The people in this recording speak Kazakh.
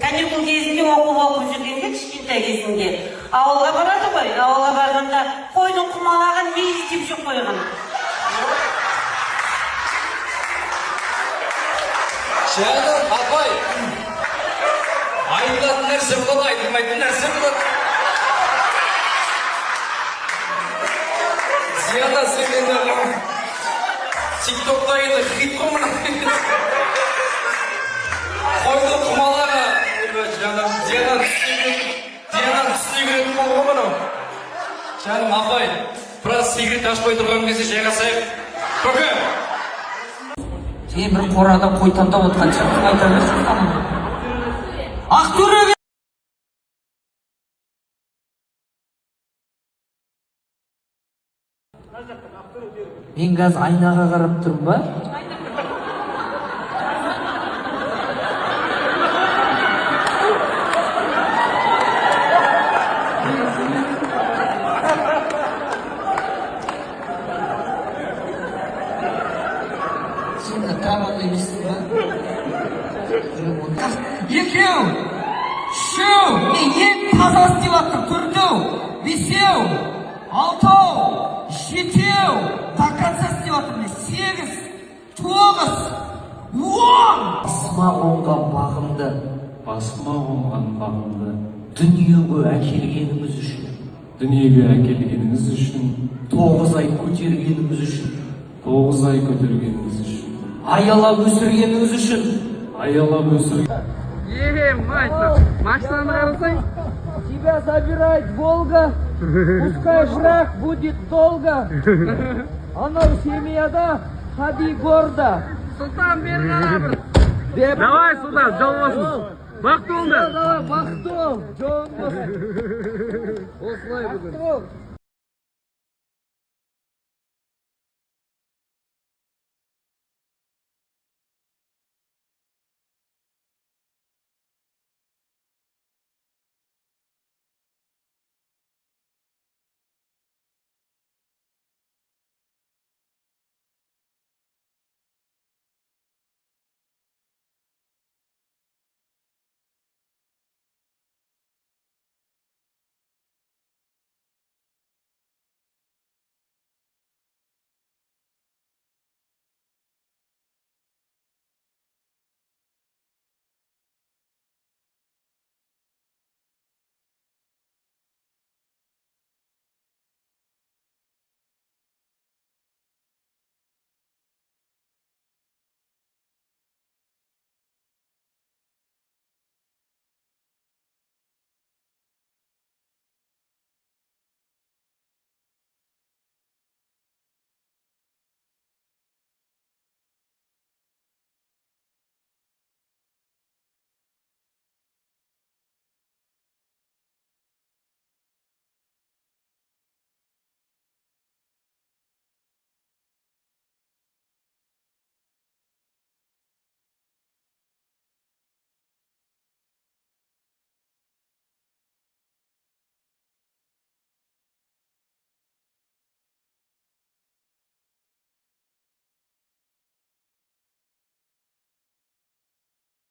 каникул кезінде оқып жүргенде кішкентай кезінде ауылға барады ғой. Ауылға барғанда қойдың құмалағын мейіз деп жеп қойған. Жаным, апай, айтылатын нәрсе болады, айтылмайтын нәрсе болады. Зияда сен тиктокта енді хит қой мына. Қойды құмалаға, жаным, Зиядан түсіне болған мынау. Жаным, апай, біраз сигарет ашпай тұрған кезде жайғасайық. Көке! Сен бір қорада қой таңдап отқан шығып айта берсін саным. Ақтөреге! Мен қазір айнаға қарап тұрмын ба? Сен табан емессің ба? Екеу, үшеу, мен ең таза істеп аттым, төртеу, бесеу, алтау, жетеу, до конца істеп аттым, мен 8, 9, 10. Басыма қонған бағымды, Басыма қонған бағымды дүниеге әкелгеніңіз үшін, дүниеге әкелгеніңіз үшін, 9 ай көтергеніңіз үшін, 9 ай көтергеніңіз үшін, аялап өсіргеніңіз үшін, аялап өсірген. Мать, машинаны қарасаң, тебя забирает Волга, пускай брак будет долго, анау семьяда ходи гордо. Сұлтан бері қара бір. Давай, Сұлтан, жол болсын. Бақыт болыңдар. Давай, бақыт бол, жолың болсын. Осылай бүгін.